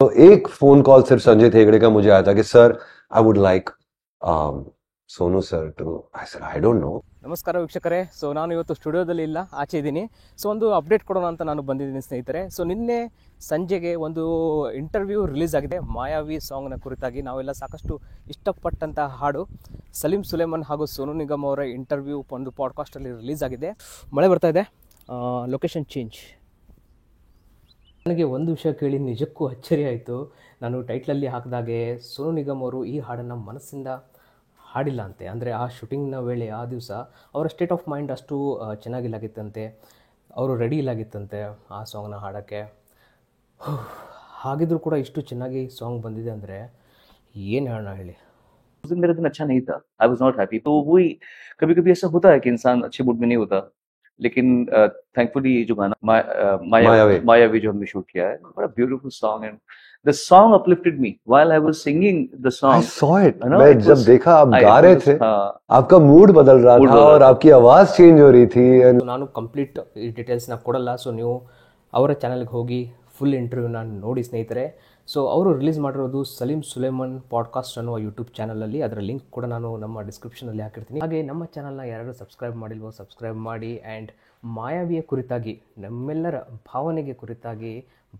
तो एक phone call सिर्फ संजय थेगड़े का मुझे आया था कि sir I would like Sonu sir to I said I don't know. ನಮಸ್ಕಾರ ವೀಕ್ಷಕರೇ. ಸೊ ನಾನು ಇವತ್ತು ಸ್ಟುಡಿಯೋದಲ್ಲಿ ಇಲ್ಲ, ಆಚೆ ಇದ್ದೀನಿ. ಸೊ ಒಂದು ಅಪ್ಡೇಟ್ ಕೊಡೋಣ ಅಂತ ನಾನು ಬಂದಿದ್ದೀನಿ ಸ್ನೇಹಿತರೆ. ಸೊ ನಿನ್ನೆ ಸಂಜೆಗೆ ಒಂದು ಇಂಟರ್ವ್ಯೂ ರಿಲೀಸ್ ಆಗಿದೆ ಮಾಯಾವಿ ಸಾಂಗ್ನ ಕುರಿತಾಗಿ. ನಾವೆಲ್ಲ ಸಾಕಷ್ಟು ಇಷ್ಟಪಟ್ಟಂಥ ಹಾಡು ಸಲೀಂ ಸುಲೇಮನ್ ಹಾಗೂ ಸೋನು ನಿಗಮ್ ಅವರ ಇಂಟರ್ವ್ಯೂ ಒಂದು ಪಾಡ್ಕಾಸ್ಟಲ್ಲಿ ರಿಲೀಸ್ ಆಗಿದೆ. ಮಳೆ ಬರ್ತಾ ಇದೆ, ಲೊಕೇಶನ್ ಚೇಂಜ್. ನನಗೆ ಒಂದು ವಿಷಯ ಕೇಳಿ ನಿಜಕ್ಕೂ ಅಚ್ಚರಿ ಆಯಿತು. ನಾನು ಟೈಟ್ಲಲ್ಲಿ ಹಾಕಿದಾಗೆ ಸೋನು ನಿಗಮ್ ಅವರು ಈ ಹಾಡನ್ನು ಮನಸ್ಸಿಂದ ಹಾಡಿಲ್ಲ ಅಂತೆ. ಅಂದರೆ ಆ ಶೂಟಿಂಗ್ನ ವೇಳೆ ಆ ದಿವಸ ಅವರ ಸ್ಟೇಟ್ ಆಫ್ ಮೈಂಡ್ ಅಷ್ಟು ಚೆನ್ನಾಗಿಲ್ಲಾಗಿತ್ತಂತೆ, ಅವರು ರೆಡಿ ಇಲ್ಲಾಗಿತ್ತಂತೆ ಆ ಸಾಂಗ್ನ ಹಾಡೋಕ್ಕೆ. ಹಾಗಿದ್ರೂ ಕೂಡ ಇಷ್ಟು ಚೆನ್ನಾಗಿ ಸಾಂಗ್ ಬಂದಿದೆ ಅಂದರೆ ಏನು ಹೇಳೋಣ ಹೇಳಿ. उस दिन मेरा दिन अच्छा नहीं था. I was not happy. तो वही कभी कभी ऐसा होता है कि इंसान अच्छे मूड में नहीं होता. लेकिन थैंकफुली जो गाना मायावी जो हमने शूट किया है, बड़ा beautiful song and the song uplifted me while I was singing the song. I saw it. मैं जब देखा आप गा रहे थे, आपका मूड बदल रहा था और आपकी आवाज चेंज हो रही थी. ನಾನು ಕಂಪ್ಲೀಟ್ ಈ ಡೀಟೇಲ್ಸ್ನ ಕೊಡಲ್ಲ. ಸೊ ನೀವು ಅವರ ಚಾನಲ್ಗೆ ಹೋಗಿ ಫುಲ್ ಇಂಟರ್ವ್ಯೂನ ನೋಡಿ ಸ್ನೇಹಿತರೆ. ಸೊ ಅವರು ರಿಲೀಸ್ ಮಾಡಿರೋದು ಸಲೀಂ ಸುಲೇಮನ್ ಪಾಡ್ಕಾಸ್ಟ್ ಅನ್ನುವ ಯೂಟ್ಯೂಬ್ ಚಾನಲಲ್ಲಿ. ಅದರ ಲಿಂಕ್ ಕೂಡ ನಾನು ನಮ್ಮ ಡಿಸ್ಕ್ರಿಪ್ಷನಲ್ಲಿ ಹಾಕಿರ್ತೀನಿ. ಹಾಗೆ ನಮ್ಮ ಚಾನಲ್ನ ಯಾರು ಸಬ್ಸ್ಕ್ರೈಬ್ ಮಾಡಿಲ್ವೋ ಸಬ್ಸ್ಕ್ರೈಬ್ ಮಾಡಿ. ಆ್ಯಂಡ್ ಮಾಯಾವಿಯ ಕುರಿತಾಗಿ, ನಮ್ಮೆಲ್ಲರ ಭಾವನೆಗೆ ಕುರಿತಾಗಿ,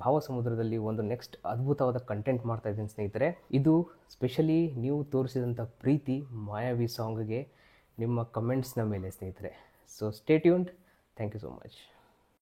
ಭಾವ ಸಮುದ್ರದಲ್ಲಿ ಒಂದು ನೆಕ್ಸ್ಟ್ ಅದ್ಭುತವಾದ ಕಂಟೆಂಟ್ ಮಾಡ್ತಾ ಇದ್ದೀನಿ ಸ್ನೇಹಿತರೆ. ಇದು ಸ್ಪೆಷಲಿ ನೀವು ತೋರಿಸಿದಂಥ ಪ್ರೀತಿ ಮಾಯಾವಿ ಸಾಂಗ್ಗೆ ನಿಮ್ಮ ಕಮೆಂಟ್ಸ್ನ ಮೇಲೆ ಸ್ನೇಹಿತರೆ. So stay tuned. Thank you so much.